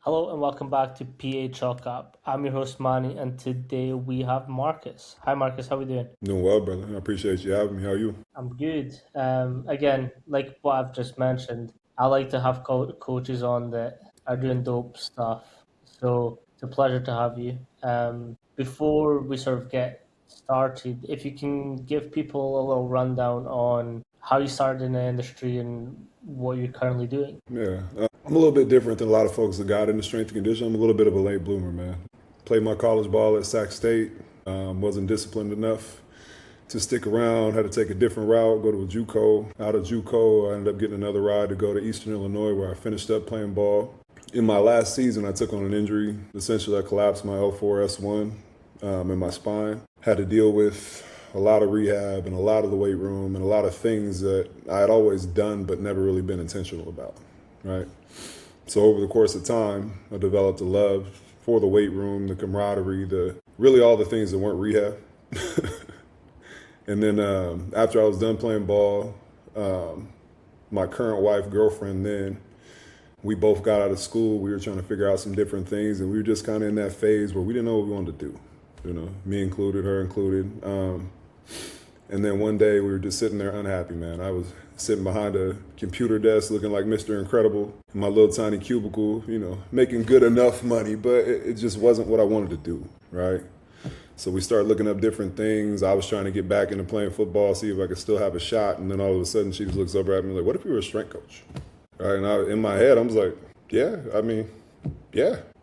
Hello and welcome back to PA Chalk Up. I'm your host Manny, and today we have Marcus. Hi Marcus, how are we doing? Doing well, brother. I appreciate you having me. How are you? I'm good. Again, like what I've just mentioned, I like to have coaches on that are doing dope stuff. So it's a pleasure to have you. Before we sort of get started, if you can give people a little rundown on how you started in the industry and what you're currently doing. Yeah, I'm a little bit different than a lot of folks that got into strength and conditioning. I'm a little bit of a late bloomer, man. Played my college ball at Sac State. Wasn't disciplined enough to stick around. Had to take a different route, go to a JUCO. Out of JUCO, I ended up getting another ride to go to Eastern Illinois, where I finished up playing ball. In my last season, I took on an injury. Essentially, I collapsed my L4, S1 in my spine. Had to deal with a lot of rehab and a lot of the weight room and a lot of things that I had always done but never really been intentional about, right? So over the course of time, I developed a love for the weight room, the camaraderie, the really all the things that weren't rehab. And then after I was done playing ball, my current wife, girlfriend then, we both got out of school. We were trying to figure out some different things, and we were just kind of in that phase where we didn't know what we wanted to do. Me included, her included. And then one day we were just sitting there unhappy, man. I was sitting behind a computer desk looking like Mr. Incredible in my little tiny cubicle, making good enough money, but it just wasn't what I wanted to do, right? So we started looking up different things. I was trying to get back into playing football, see if I could still have a shot. And then all of a sudden she just looks over at me like, what if you were a strength coach? Right? And in my head, I was like, yeah,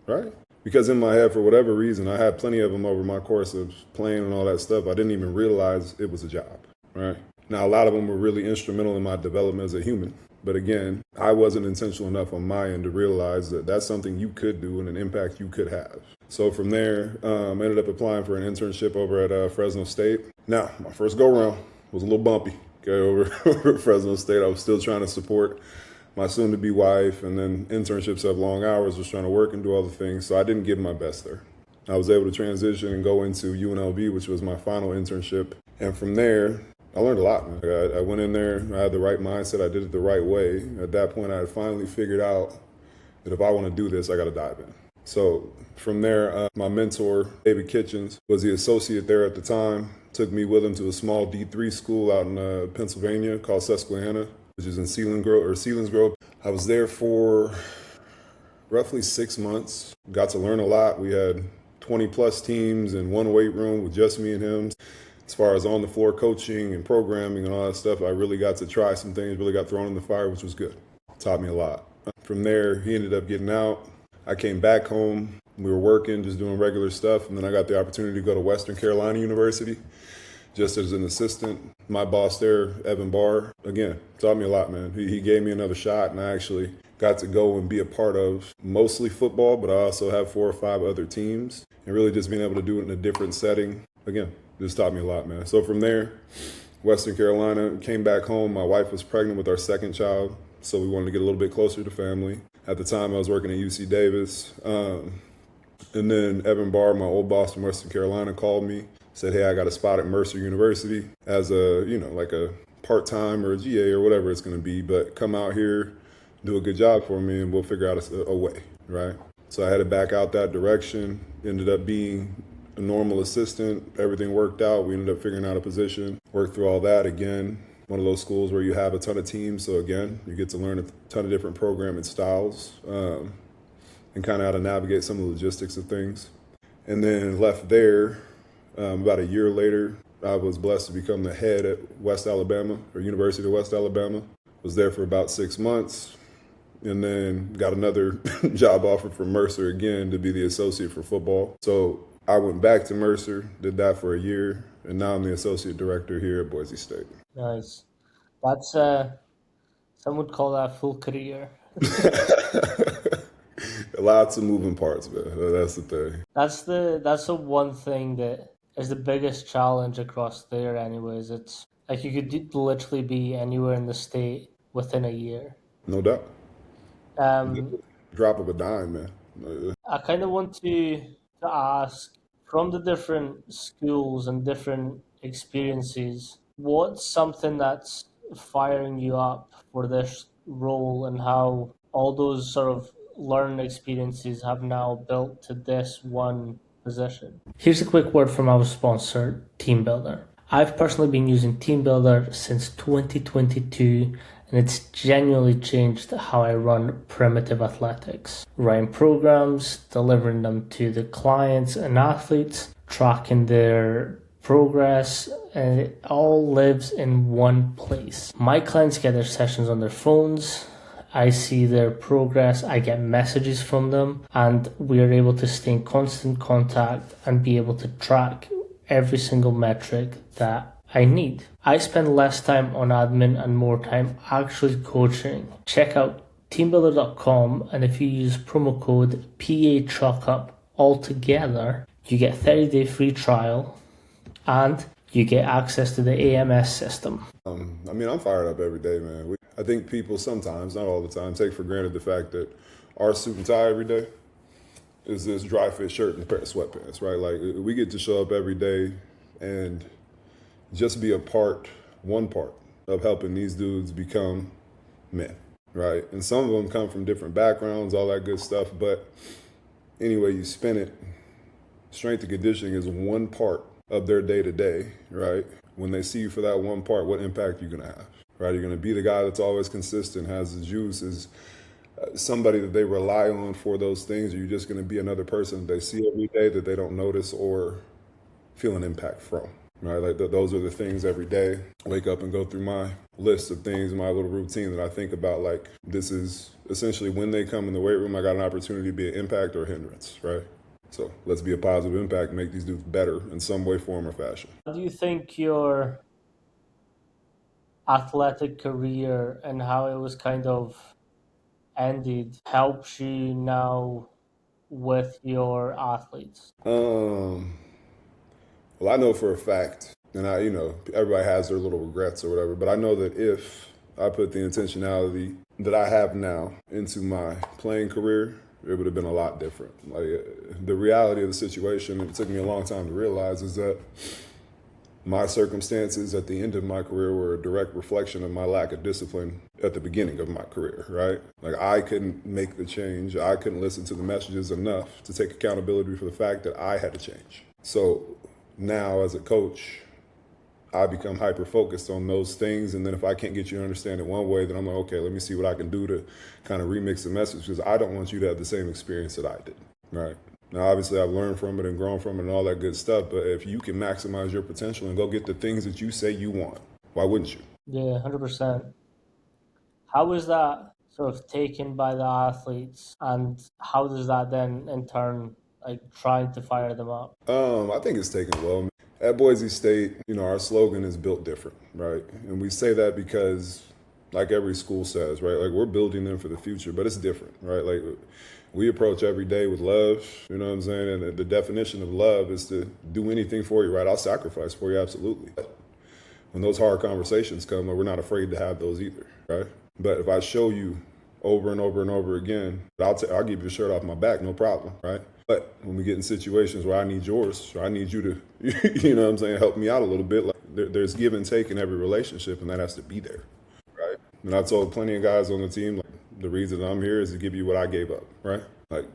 right? Because in my head, for whatever reason, I had plenty of them over my course of playing and all that stuff. I didn't even realize it was a job, right? Now, a lot of them were really instrumental in my development as a human. But again, I wasn't intentional enough on my end to realize that that's something you could do and an impact you could have. So from there, I ended up applying for an internship over at Fresno State. Now, my first go-around was a little bumpy, okay, over at Fresno State. I was still trying to support my soon-to-be wife, and then internships have long hours, was trying to work and do all the things, so I didn't give my best there. I was able to transition and go into UNLV, which was my final internship, and from there, I learned a lot, man. I went in there, I had the right mindset, I did it the right way. At that point, I had finally figured out that if I want to do this, I got to dive in. So from there, my mentor, David Kitchens, was the associate there at the time, took me with him to a small D3 school out in Pennsylvania called Susquehanna, which is in Selinsgrove. I was there for roughly 6 months, got to learn a lot. We had 20 plus teams in one weight room with just me and him. As far as on the floor coaching and programming and all that stuff, I really got to try some things, really got thrown in the fire, which was good. Taught me a lot. From there, he ended up getting out. I came back home. We were working, just doing regular stuff. And then I got the opportunity to go to Western Carolina University just as an assistant. My boss there, Evan Barr, again, taught me a lot, man. He gave me another shot, and I actually got to go and be a part of mostly football, but I also have 4 or 5 other teams. And really just being able to do it in a different setting, again, just taught me a lot, man. So from there, Western Carolina, came back home. My wife was pregnant with our second child, so we wanted to get a little bit closer to family. At the time, I was working at UC Davis. And then Evan Barr, my old boss from Western Carolina, called me, said, hey, I got a spot at Mercer University as a, like a part-time or a GA or whatever it's going to be, but come out here, do a good job for me, and we'll figure out a way, right? So I headed back out that direction, ended up being a normal assistant. Everything worked out. We ended up figuring out a position, worked through all that again. One of those schools where you have a ton of teams. So again, you get to learn a ton of different programming styles and kind of how to navigate some of the logistics of things. And then left there. About a year later, I was blessed to become the head at West Alabama, or University of West Alabama. Was there for about 6 months, and then got another job offer from Mercer again to be the associate for football. So I went back to Mercer, did that for a year, and now I'm the associate director here at Boise State. Nice. That's some would call that a full career. Lots of moving parts, man. That's the thing. That's the one thing that is the biggest challenge across there. Anyways, it's like you could literally be anywhere in the state within a year. No doubt. Um, Drop of a dime, man. I kind of want to ask from the different schools and different experiences, what's something that's firing you up for this role and how all those sort of learning experiences have now built to this one position? Here's a quick word from our sponsor, TeamBuildr. I've personally been using TeamBuildr since 2022, and it's genuinely changed how I run primitive athletics. Writing programs, delivering them to the clients and athletes, tracking their progress, and it all lives in one place. My clients get their sessions on their phones. I see their progress, I get messages from them, and we are able to stay in constant contact and be able to track every single metric that I need. I spend less time on admin and more time actually coaching. Check out teambuildr.com, and if you use promo code PACHUCKUP all together, you get 30-day free trial and you get access to the AMS system. I'm fired up every day, man. I think people sometimes, not all the time, take for granted the fact that our suit and tie every day is this dry fit shirt and a pair of sweatpants, right? Like, we get to show up every day and just be one part of helping these dudes become men, right? And some of them come from different backgrounds, all that good stuff. But anyway, you spin it, strength and conditioning is one part of their day to day, right? When they see you for that one part, what impact are you gonna have, right? You're gonna be the guy that's always consistent, has the juice, is somebody that they rely on for those things, or you're just gonna be another person they see every day that they don't notice or feel an impact from, right? Like those are the things every day. Wake up and go through my list of things, my little routine that I think about, like, this is essentially when they come in the weight room, I got an opportunity to be an impact or a hindrance, right? So let's be a positive impact, make these dudes better in some way, form, or fashion. How do you think your athletic career and how it was kind of ended helps you now with your athletes? Well, I know for a fact, and everybody has their little regrets or whatever, but I know that if I put the intentionality that I have now into my playing career, it would have been a lot different. Like, the reality of the situation, it took me a long time to realize, is that my circumstances at the end of my career were a direct reflection of my lack of discipline at the beginning of my career, right? Like, I couldn't make the change. I couldn't listen to the messages enough to take accountability for the fact that I had to change. So now as a coach, I become hyper-focused on those things. And then if I can't get you to understand it one way, then I'm like, okay, let me see what I can do to kind of remix the message, because I don't want you to have the same experience that I did, right? Now, obviously, I've learned from it and grown from it and all that good stuff. But if you can maximize your potential and go get the things that you say you want, why wouldn't you? Yeah, 100%. How is that sort of taken by the athletes, and how does that then in turn, like, trying to fire them up? I think it's taken well. At Boise State, our slogan is built different, right? And we say that because, like every school says, right? Like, we're building them for the future, but it's different, right? Like, we approach every day with love, you know what I'm saying? And the definition of love is to do anything for you, right? I'll sacrifice for you, absolutely. When those hard conversations come, we're not afraid to have those either, right? But if I show you over and over and over again, I'll give you the shirt off my back, no problem, right? But when we get in situations where I need yours, or I need you to, you know what I'm saying, help me out a little bit, like, there's give and take in every relationship, and that has to be there, right? And I told plenty of guys on the team, like, the reason I'm here is to give you what I gave up, right? Like,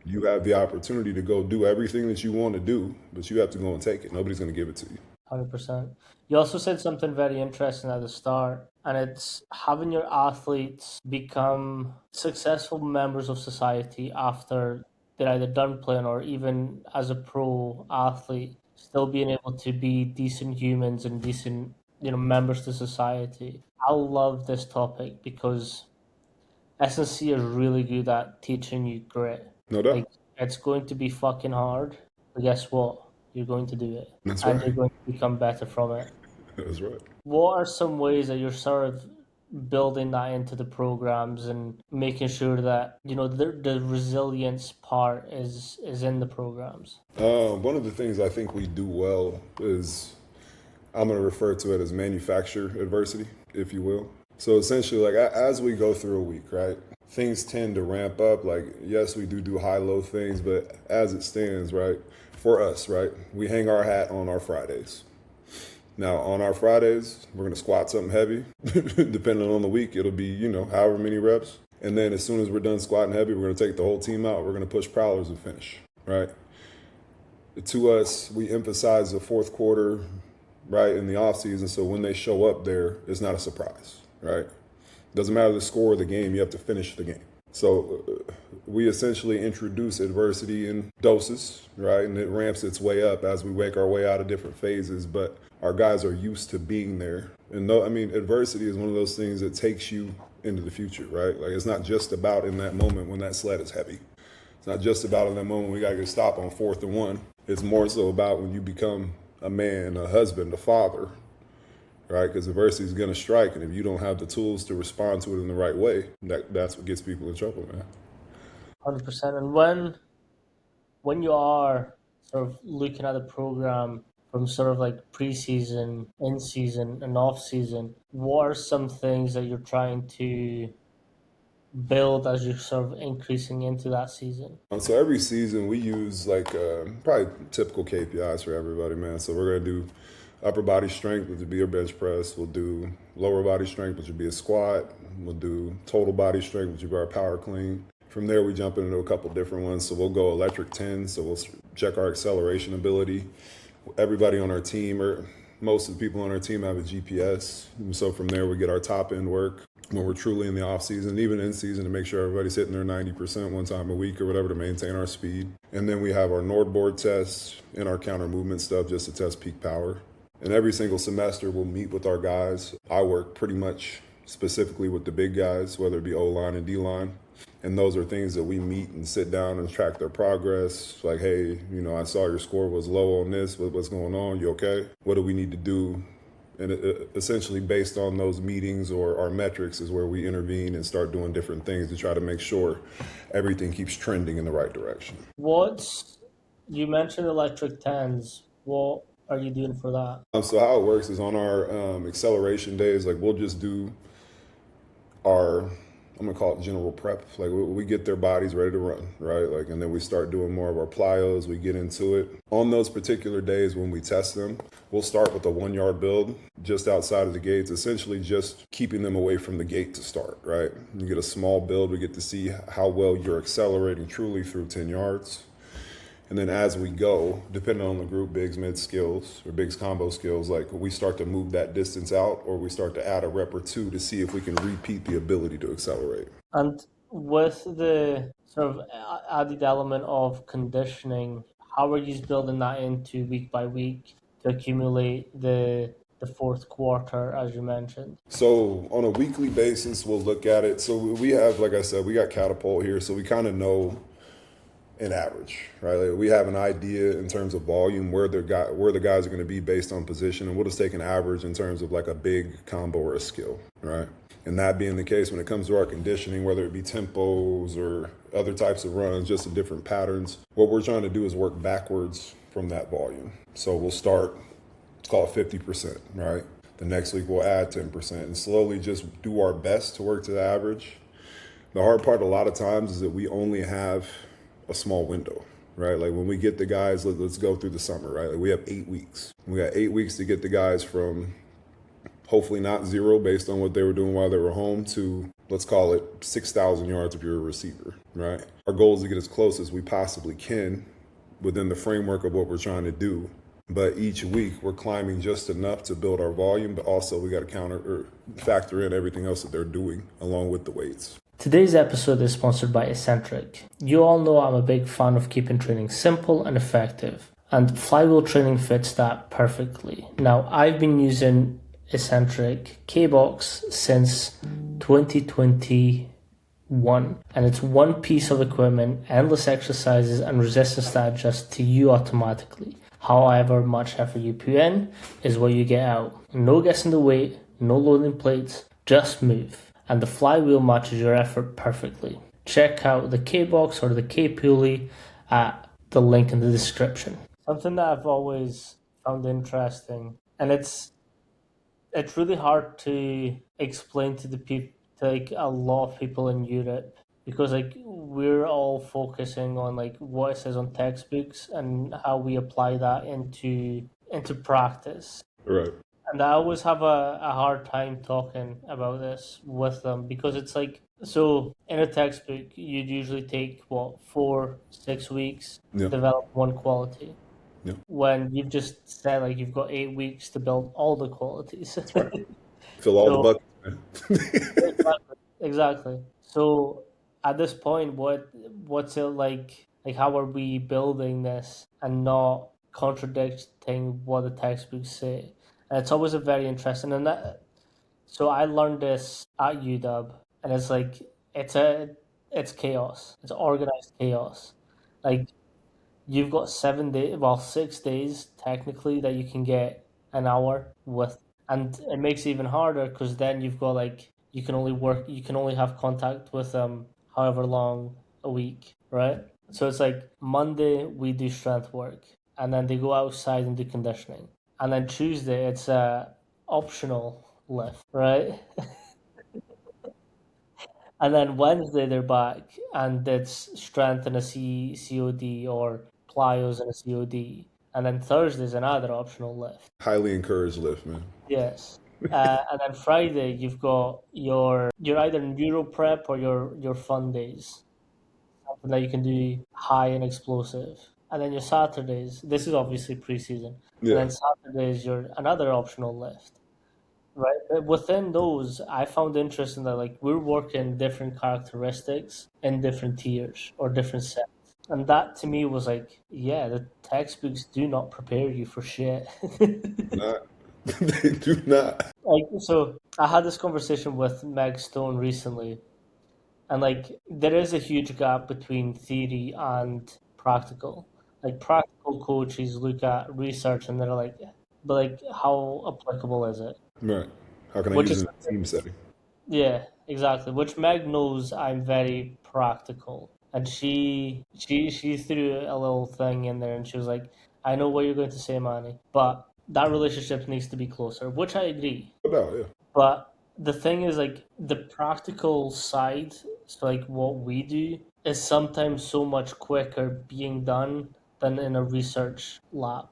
you have the opportunity to go do everything that you want to do, but you have to go and take it. Nobody's going to give it to you. 100%. You also said something very interesting at the start, and it's having your athletes become successful members of society after they're either done playing or even as a pro athlete, still being able to be decent humans and decent, members to society. I love this topic because SNC is really good at teaching you grit. No doubt. Like, it's going to be fucking hard, but guess what? You're going to do it. That's And right. you're going to become better from it. That's right. What are some ways that you're sort of building that into the programs and making sure that, the resilience part is in the programs? One of the things I think we do well is, I'm going to refer to it as manufacture adversity, if you will. So essentially, like, as we go through a week, right, things tend to ramp up. Like, yes, we do high-low things, but as it stands, right, for us, right, we hang our hat on our Fridays. Now, on our Fridays, we're going to squat something heavy. Depending on the week, it'll be, however many reps. And then as soon as we're done squatting heavy, we're going to take the whole team out. We're going to push prowlers and finish, right? To us, we emphasize the fourth quarter, right, in the off season. So when they show up there, it's not a surprise, right? Doesn't matter the score of the game, you have to finish the game. So we essentially introduce adversity in doses, right? And it ramps its way up as we make our way out of different phases. But our guys are used to being there. And adversity is one of those things that takes you into the future, right? Like, it's not just about in that moment when that sled is heavy. It's not just about in that moment we got to get a stop on 4th and 1. It's more so about when you become a man, a husband, a father, right? Because adversity is going to strike, and if you don't have the tools to respond to it in the right way, that's what gets people in trouble, man. 100%. And when you are sort of looking at the program from sort of like preseason, in season, and off season, what are some things that you're trying to build as you're sort of increasing into that season? So every season we use probably typical KPIs for everybody, man. So we're going to do upper body strength, which would be a bench press. We'll do lower body strength, which would be a squat. We'll do total body strength, which would be our power clean. From there, we jump into a couple different ones. So we'll go electric 10. So we'll check our acceleration ability. Everybody on our team, or most of the people on our team, have a GPS. And so from there, we get our top end work when we're truly in the off season, even in season, to make sure everybody's hitting their 90% one time a week or whatever to maintain our speed. And then we have our Nord board tests and our counter movement stuff just to test peak power. And every single semester, we'll meet with our guys. I work pretty much specifically with the big guys, whether it be O-line and D-line. And those are things that we meet and sit down and track their progress. Like, hey, I saw your score was low on this. What's going on? You okay? What do we need to do? And essentially based on those meetings or our metrics is where we intervene and start doing different things to try to make sure everything keeps trending in the right direction. You mentioned electric 10s. What are you doing for that? So how it works is on our acceleration days, like we'll just do our, I'm gonna call it general prep. Like we get their bodies ready to run, right? Like, and then we start doing more of our plyos. We get into it. On those particular days when we test them, we'll start with a 1 yard build just outside of the gates, essentially just keeping them away from the gate to start, right? You get a small build. We get to see how well you're accelerating truly through 10 yards. And then as we go, depending on the group, bigs, mid skills, or bigs combo skills, like we start to move that distance out, or we start to add a rep or two to see if we can repeat the ability to accelerate. And with the sort of added element of conditioning, how are you building that into week by week to accumulate the fourth quarter, as you mentioned? So on a weekly basis, we'll look at it. So we have, like I said, we got Catapult here, so we kind of know an average, right? Like we have an idea in terms of volume where the guys are going to be based on position, and we'll just take an average in terms of like a big combo or a skill, right? And that being the case, when it comes to our conditioning, whether it be tempos or other types of runs, just in different patterns, what we're trying to do is work backwards from that volume. So we'll start, let's call it 50%, right? The next week we'll add 10% and slowly just do our best to work to the average. The hard part a lot of times is that we only have a small window, right? Like when we get the guys, let's go through the summer, right? Like we have 8 weeks. We got 8 weeks to get the guys from hopefully not zero based on what they were doing while they were home to, let's call it 6,000 yards if you're a receiver, right? Our goal is to get as close as we possibly can within the framework of what we're trying to do. But each week we're climbing just enough to build our volume, but also we got to factor in everything else that they're doing along with the weights. Today's episode is sponsored by Exxentric. You all know I'm a big fan of keeping training simple and effective, and flywheel training fits that perfectly. Now, I've been using Exxentric K-Box since 2021, and it's one piece of equipment, endless exercises, and resistance that adjusts to you automatically. However much effort you put in is what you get out. No guessing the weight, no loading plates, just move. And the flywheel matches your effort perfectly. Check out the K-Box or the K-Pulley at the link in the description. Something that I've always found interesting, and it's really hard to explain to the people, to like a lot of people in Europe, because like we're all focusing on like what it says on textbooks and how we apply that into practice. Right. And I always have a hard time talking about this with them because it's like, so in a textbook, you'd usually take what, 4, 6 weeks to Yeah, develop one quality. yeah, When you've just said like you've got 8 weeks to build all the qualities. that's right. Fill all the So buckets, man. exactly, exactly. So at this point, what's it like? Like, how are we building this and not contradicting what the textbooks say? And it's always a very interesting. And that, so I learned this at UW, and it's like it's a it's chaos. It's organized chaos. Like, you've got 7 days, well, 6 days technically that you can get an hour with, and it makes it even harder because then you've got like you can only have contact with them however long a week, right? So it's like Monday we do strength work, and then they go outside and do conditioning, and then Tuesday it's a optional lift, right? And then Wednesday they're back and it's strength and a COD or plyos and a COD. And then Thursday's another optional lift. Highly encouraged lift, man. Yes. And then Friday you've got your either neuro prep or your fun days. Something that you can do high and explosive. And then your Saturdays, this is obviously preseason. And Yeah, then Saturdays you're another optional lift. Right. But within those, I found interesting that like we're working different characteristics in different tiers or different sets. And that to me was like, yeah, the textbooks do not prepare you for shit. not. They do not. Like, so I had this conversation with Meg Stone recently, and like there is a huge gap between theory and practical. Like, practical coaches look at research and they're like, but like how applicable is it? Right. How can I Which use is it in a team setting? Yeah, exactly. Which Meg knows I'm very practical. And she threw a little thing in there and she was like, I know what you're going to say, Manny, but that relationship needs to be closer, which I agree. No doubt, yeah. But the thing is like the practical side, so like what we do is sometimes so much quicker being done than in a research lab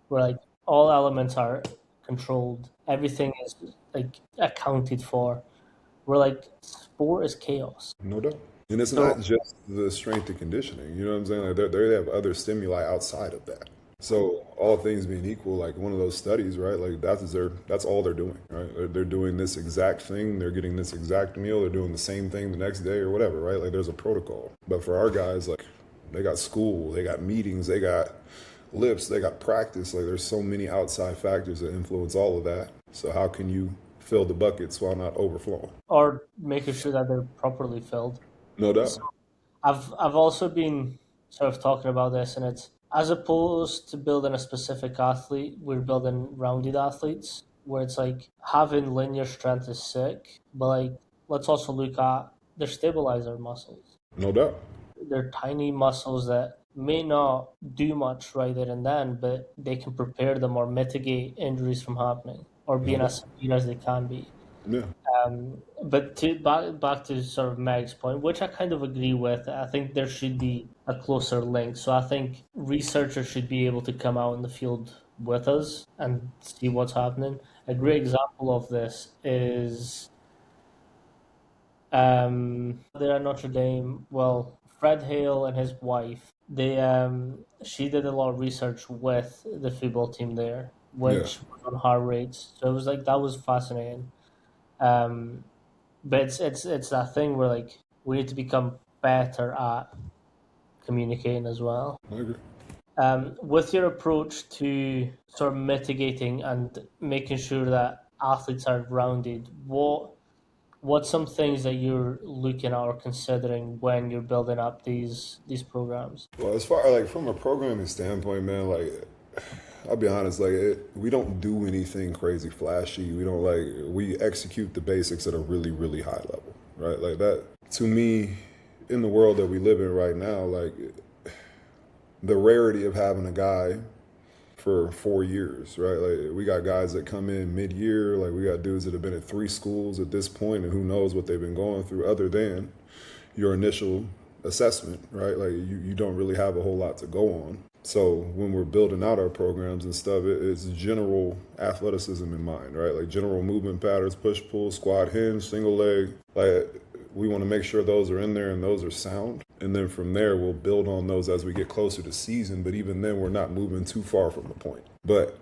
where like all elements are controlled, everything is like accounted for, where like sport is chaos. No doubt. And it's So not just the strength and conditioning. You know what I'm saying? Like they have other stimuli outside of that. So all things being equal, like one of those studies, right? Like that's all they're doing, right? They're doing this exact thing. They're getting this exact meal. They're doing the same thing the next day or whatever, right? Like there's a protocol. But for our guys, like they got school, they got meetings, they got lifts, they got practice. Like there's so many outside factors that influence all of that. So how can you fill the buckets while not overflowing? or making sure that they're properly filled. No doubt. So I've also been sort of talking about this, and it's as opposed to building a specific athlete, we're building rounded athletes, where it's like having linear strength is sick, but like let's also look at their stabilizer muscles. No doubt. They're tiny muscles that may not do much right there and then, but they can prepare them or mitigate injuries from happening or No being doubt. as severe as they can be. Yeah. But to back to sort of Meg's point, which I kind of agree with, I think there should be a closer link. So I think researchers should be able to come out in the field with us and see what's happening. A great example of this is there at Notre Dame. Well, Fred Hale and his wife, she did a lot of research with the football team there, Yeah. which was on heart rates. So it was like that was fascinating. Um, but it's that thing where like we need to become better at communicating as well. I agree. With your approach to sort of mitigating and making sure that athletes are rounded, what's some things that you're looking at or considering when you're building up these programs? Well, as far like from a programming standpoint, man, like I'll be honest, like we don't do anything crazy flashy. We don't we execute the basics at a really, really high level, right? Like that to me, in the world that we live in right now, like the rarity of having a guy for 4 years, right? Like we got guys that come in mid-year, like we got dudes that have been at 3 schools at this point, and who knows what they've been going through other than your initial assessment, right? Like you don't really have a whole lot to go on. So when we're building out our programs and stuff, it's general athleticism in mind, right? Like general movement patterns, push, pull, squat, hinge, single leg. Like we want to make sure those are in there and those are sound. And then from there, we'll build on those as we get closer to season. But even then, we're not moving too far from the point. But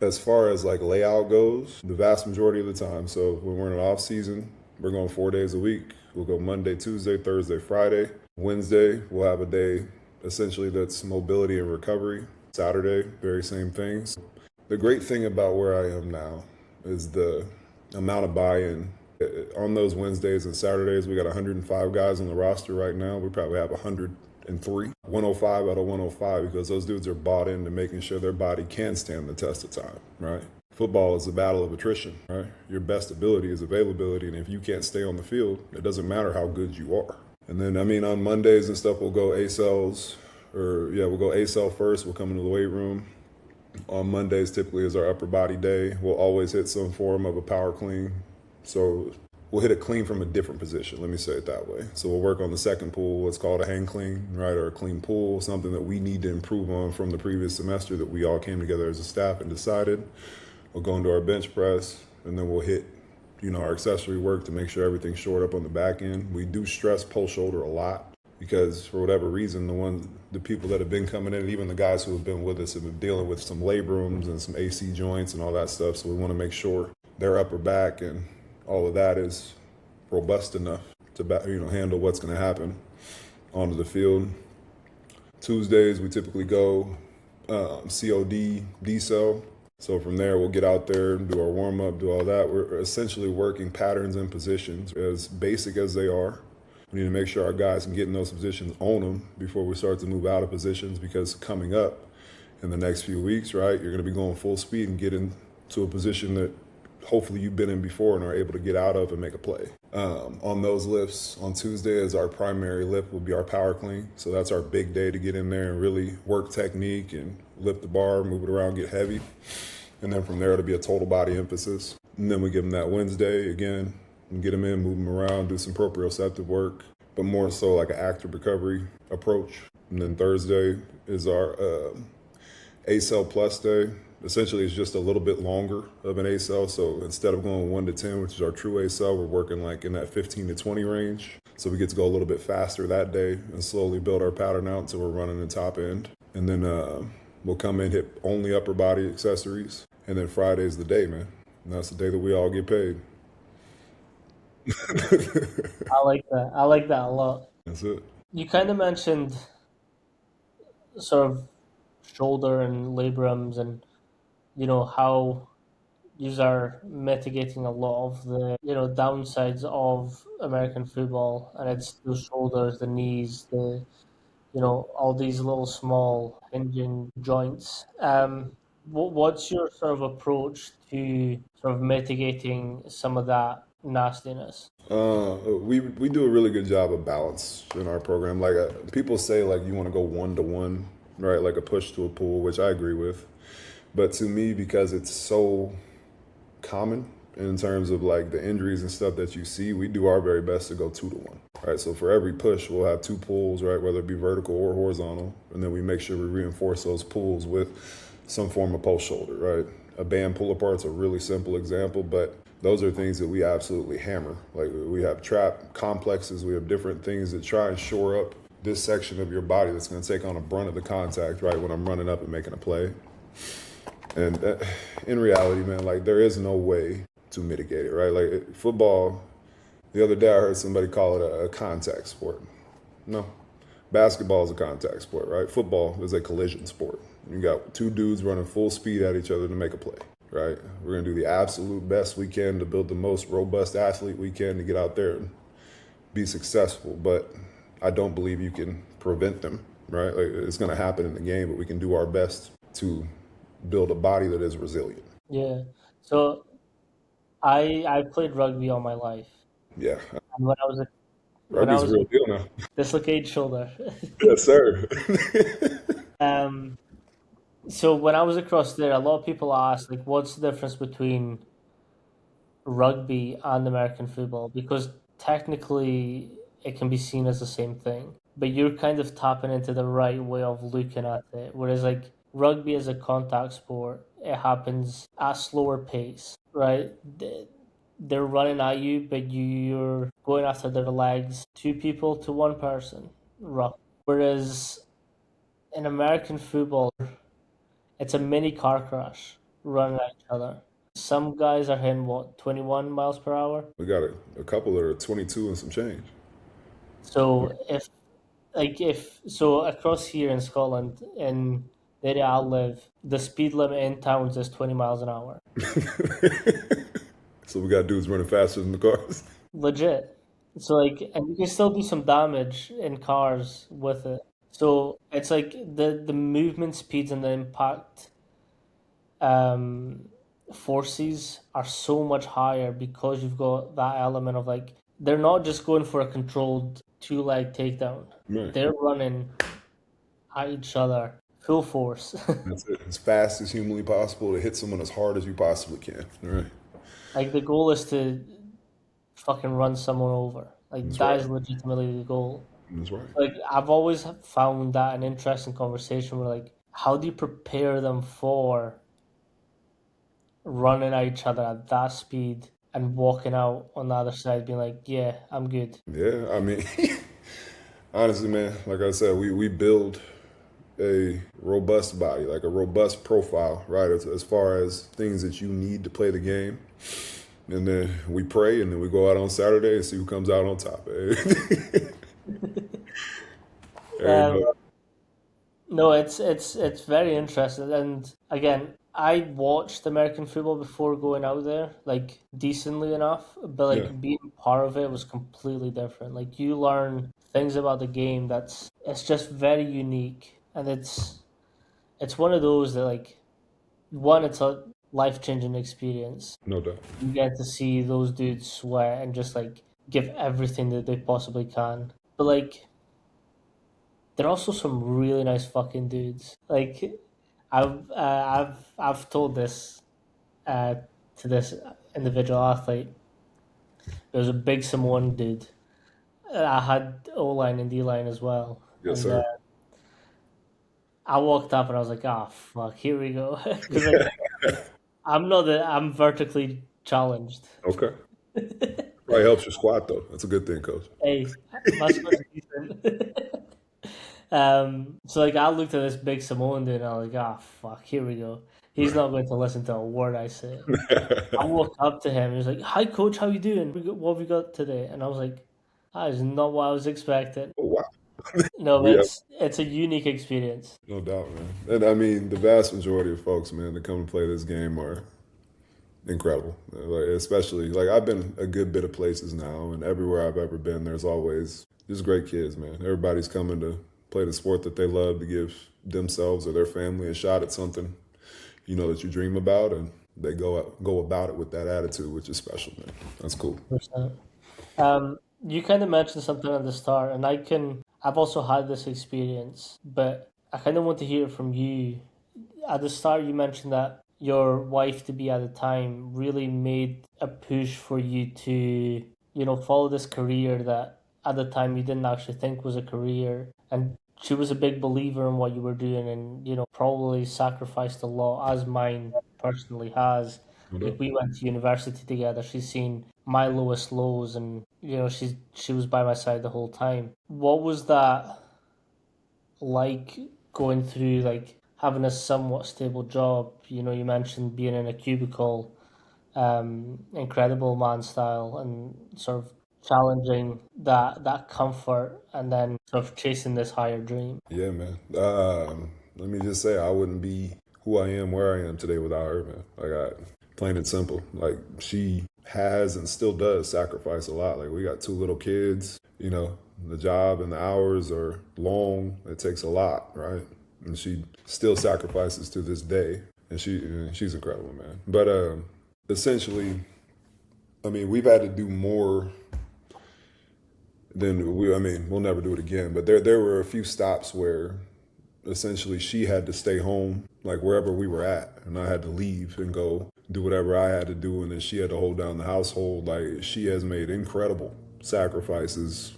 as far as like layout goes, the vast majority of the time, so when we're in an off season, we're going 4 days a week. We'll go Monday, Tuesday, Thursday, Friday. Wednesday, we'll have a day essentially that's mobility and recovery. Saturday, very same things. The great thing about where I am now is the amount of buy-in. On those Wednesdays and Saturdays, we got 105 guys on the roster right now. We probably have 103, 105 out of 105, because those dudes are bought into making sure their body can stand the test of time, right? Football is a battle of attrition, right? Your best ability is availability, and if you can't stay on the field, it doesn't matter how good you are. And then, on Mondays and stuff, we'll go ACLs, we'll go ACL first. We'll come into the weight room. On Mondays, typically, is our upper body day. We'll always hit some form of a power clean. So we'll hit a clean from a different position, let me say it that way. So we'll work on the second pull, what's called a hang clean, right, or a clean pull, something that we need to improve on from the previous semester that we all came together as a staff and decided. We'll go into our bench press, and then we'll hit our accessory work to make sure everything's shored up on the back end. We do stress pull shoulder a lot because for whatever reason, the people that have been coming in, even the guys who have been with us, have been dealing with some labrums and some AC joints and all that stuff. So we want to make sure their upper back and all of that is robust enough to handle what's going to happen onto the field. Tuesdays, we typically go COD, D-cell. So from there, we'll get out there and do our warm-up, do all that. We're essentially working patterns and positions as basic as they are. We need to make sure our guys can get in those positions, own them before we start to move out of positions, because coming up in the next few weeks, right, you're going to be going full speed and get into a position that hopefully you've been in before and are able to get out of and make a play. On those lifts, on Tuesday is our primary lift, will be our power clean. So that's our big day to get in there and really work technique and lift the bar, move it around, get heavy. And then from there, it'll be a total body emphasis. And then we give them that Wednesday again, and get them in, move them around, do some proprioceptive work, but more so like an active recovery approach. And then Thursday is our ACL plus day. Essentially, it's just a little bit longer of an ACL. So instead of going 1 to 10, which is our true ACL, we're working like in that 15 to 20 range. So we get to go a little bit faster that day and slowly build our pattern out until we're running the top end. And then we'll come in, hit only upper body accessories. And then Friday's the day, man. And that's the day that we all get paid. I like that. I like that a lot. That's it. You kind of mentioned sort of shoulder and labrums and, how these are mitigating a lot of the, downsides of American football. And it's the shoulders, the knees, all these little small hinging joints. What's your sort of approach to sort of mitigating some of that nastiness? We do a really good job of balance in our program. Like people say, like you want to go 1 to 1, right? Like a push to a pull, which I agree with. But to me, because it's so common in terms of like the injuries and stuff that you see, we do our very best to go 2 to 1. Right, so for every push, we'll have 2 pulls, right, whether it be vertical or horizontal, and then we make sure we reinforce those pulls with some form of post shoulder, right? A band pull apart's a really simple example, but those are things that we absolutely hammer. Like we have trap complexes, we have different things that try and shore up this section of your body that's going to take on a brunt of the contact, right, when I'm running up and making a play. And in reality, man, like there is no way to mitigate it, right? Like football. The other day I heard somebody call it a contact sport. No, basketball is a contact sport, right? Football is a collision sport. You got 2 dudes running full speed at each other to make a play, right? We're going to do the absolute best we can to build the most robust athlete we can to get out there and be successful. But I don't believe you can prevent them, right? Like it's going to happen in the game, but we can do our best to build a body that is resilient. Yeah. So I played rugby all my life. Yeah. And when I Rugby's a was real deal now. dislocated shoulder. Yes, sir. So when I was across there, a lot of people ask, like, what's the difference between rugby and American football? Because technically it can be seen as the same thing. but you're kind of tapping into the right way of looking at it. Whereas like rugby is a contact sport, it happens at a slower pace, right? They're running at you, but you're going after their legs, two people to one person, rough. Whereas in American football, it's a mini car crash running at each other. Some guys are hitting what, 21 miles per hour? We got a couple that are 22 and some change. So if so across here in Scotland, in the area I live, the speed limit in towns is 20 miles an hour. So we got dudes running faster than the cars. Legit. So like, and you can still do some damage in cars with it. So it's like the movement speeds and the impact um forces are so much higher because you've got that element of like they're not just going for a controlled two-leg takedown. Right. They're running at each other full force. That's it. As fast as humanly possible to hit someone as hard as you possibly can. All right. Like the goal is to fucking run someone over. Like That's that right. is legitimately the goal. That's right. Like I've always found that an interesting conversation where like how do you prepare them for running at each other at that speed and walking out on the other side being like, yeah, I'm good. Yeah, I mean, honestly, man, like I said, we build a robust body, like a robust profile, right? As far as things that you need to play the game. And then we pray, and then we go out on Saturday and see who comes out on top. Um, no, it's very interesting. And again, I watched American football before going out there, like decently enough, but Yeah, like being part of it was completely different. Like you learn things about the game that's it's just very unique, and it's one of those that like one, it's a life-changing experience. no doubt. You get to see those dudes sweat and just like give everything that they possibly can. But like they're also some really nice fucking dudes. Like I've told this uh, to this individual athlete. There was a big Samoan dude. I had O line and D line as well, Yes, and sir. I walked up and I was like, "Ah, fuck, here we go," because like I'm vertically challenged. Okay. Probably helps your squat, though. That's a good thing, coach. Hey, my squad's decent. So like I looked at this big Samoan dude and I was like, ah, fuck, here we go. He's not going to listen to a word I say. I walked up to him. He was like, "Hi, coach. How you doing? What have we got today?" And I was like, "That is not what I was expecting." Oh, wow. No, but We have it's a unique experience. no doubt, man. And I mean, the vast majority of folks, man, that come and play this game are incredible. Like, especially, like, I've been a good bit of places now, and everywhere I've ever been, there's always just great kids, man. Everybody's coming to play the sport that they love to give themselves or their family a shot at something, that you dream about, and they go about it with that attitude, which is special, man. That's cool. 100%. You kind of mentioned something at the start, and I've also had this experience, but I kind of want to hear it from you. At the start, you mentioned that your wife to be at the time really made a push for you to, follow this career that at the time you didn't actually think was a career. And she was a big believer in what you were doing and, probably sacrificed a lot, as mine personally has. No Like doubt. we went to university together. She's seen my lowest lows and, she was by my side the whole time. What was that like going through like having a somewhat stable job? You mentioned being in a cubicle, incredible man style, and sort of challenging that comfort, and then sort of chasing this higher dream. Yeah, man. Let me just say, I wouldn't be who I am, where I am today without her, man. Plain and simple. Like, she has and still does sacrifice a lot. Like, we got two little kids, the job and the hours are long. It takes a lot, right? And she still sacrifices to this day. And she's incredible, man. But essentially, I mean, we've had to do more we'll never do it again. But there were a few stops where essentially she had to stay home, like wherever we were at, and I had to leave and go do whatever I had to do, and then she had to hold down the household. Like, she has made incredible sacrifices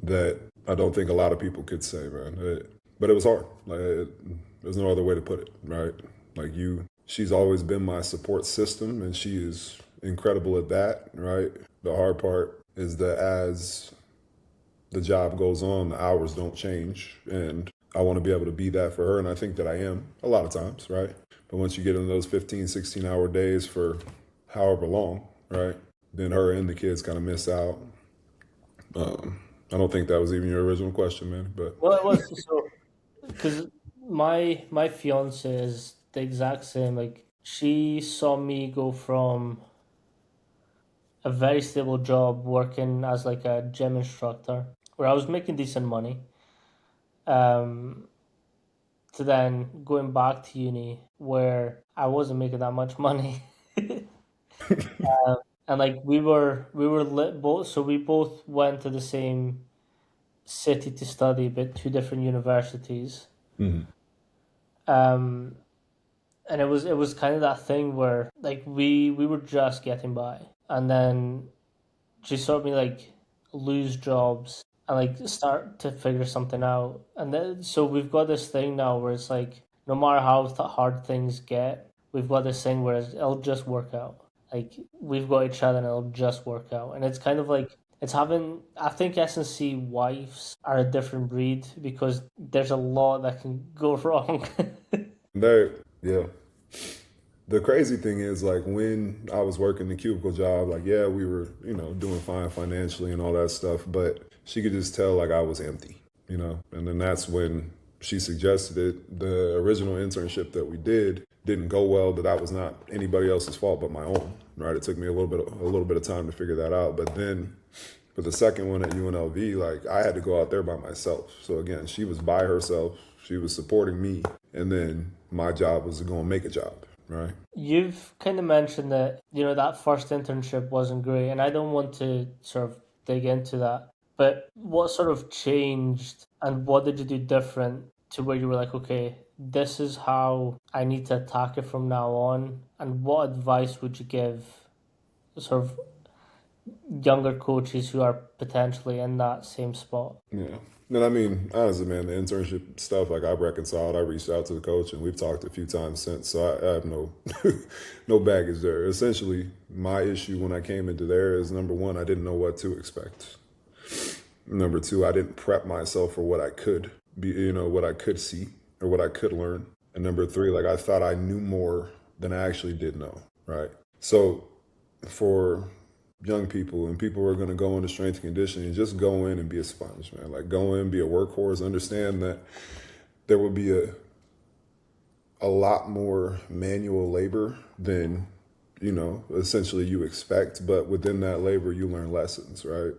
that I don't think a lot of people could say, man. But it was hard. There's no other way to put it, right? She's always been my support system, and she is incredible at that, right? The hard part is that as the job goes on, the hours don't change, and I want to be able to be that for her, and I think that I am a lot of times, right? But once you get into those 15, 16-hour days for however long, right, then her and the kids kind of miss out. I don't think that was even your original question, man. But Well, it was so because my fiance is the exact same. Like she saw me go from a very stable job working as like a gym instructor where I was making decent money, um, to then going back to uni where I wasn't making that much money. And like we were lit both, so we both went to the same city to study, but two different universities. Mhm. Um, and it was kind of that thing where like we were just getting by, and then she saw me like lose jobs and like start to figure something out, and then so we've got this thing now where it's like no matter how hard things get, we've got this thing where it'll just work out. Like we've got each other and it'll just work out, and it's kind of like it's having. I think S&C wives are a different breed because there's a lot that can go wrong. There, yeah. The crazy thing is, like, when I was working the cubicle job, like, yeah, we were, doing fine financially and all that stuff, but she could just tell, like, I was empty. And then that's when she suggested it. The original internship that we didn't go well, but that was not anybody else's fault but my own, right? It took me a little bit of time to figure that out. But then for the second one at UNLV, like, I had to go out there by myself. So again, she was by herself. She was supporting me. And then my job was to go and make a job, right? You've kind of mentioned that, that first internship wasn't great, and I don't want to sort of dig into that. But what sort of changed and what did you do different to where you were like, okay, this is how I need to attack it from now on? And what advice would you give sort of younger coaches who are potentially in that same spot? Yeah. And I mean, honestly, man, the internship stuff, like I reconciled, I reached out to the coach and we've talked a few times since. So I have no no baggage there. Essentially, my issue when I came into there is number one, I didn't know what to expect. Number two, I didn't prep myself for what I could be, what I could see or what I could learn. And number three, like I thought I knew more than I actually did know, right? So for young people and people who are going to go into strength and conditioning, just go in and be a sponge, man. Like go in, be a workhorse, understand that there will be a lot more manual labor than, essentially you expect. But within that labor, you learn lessons, right?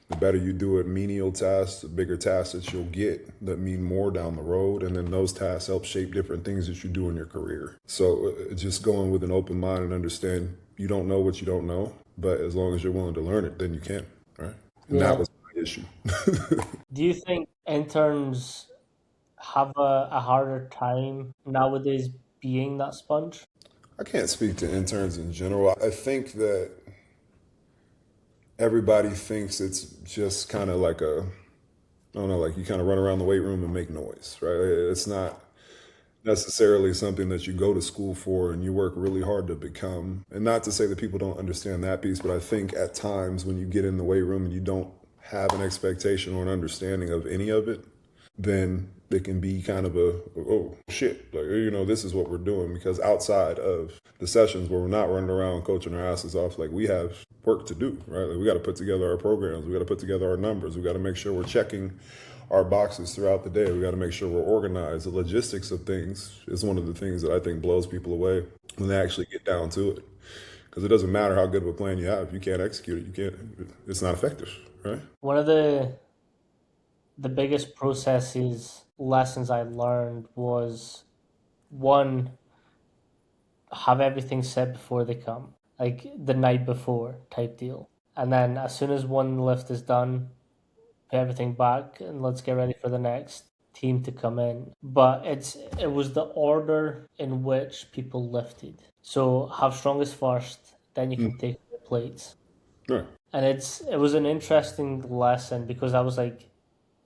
The better you do it, menial tasks, the bigger tasks that you'll get that mean more down the road. And then those tasks help shape different things that you do in your career. So just going with an open mind and understand you don't know what you don't know, but as long as you're willing to learn it, then you can, right? And that Yeah. was my issue. Do you think interns have a harder time nowadays being that sponge? I can't speak to interns in general. I think that everybody thinks it's just kind of like I don't know, like you kind of run around the weight room and make noise, right? It's not necessarily something that you go to school for and you work really hard to become. And not to say that people don't understand that piece, but I think at times when you get in the weight room and you don't have an expectation or an understanding of any of it, then it can be kind of oh shit, like, this is what we're doing. Because outside of the sessions where we're not running around coaching our asses off, like we have work to do, right? Like we got to put together our programs, we got to put together our numbers, we got to make sure we're checking our boxes throughout the day, we got to make sure we're organized. The logistics of things is one of the things that I think blows people away when they actually get down to it. Because it doesn't matter how good of a plan you have, if you can't execute it, it's not effective, right? One of the biggest processes lessons I learned was one, have everything set before they come, like the night before type deal. And then as soon as one lift is done, put everything back and let's get ready for the next team to come in. But it was the order in which people lifted. So have strongest first, then you can take the plates. Right. And it was an interesting lesson because I was like,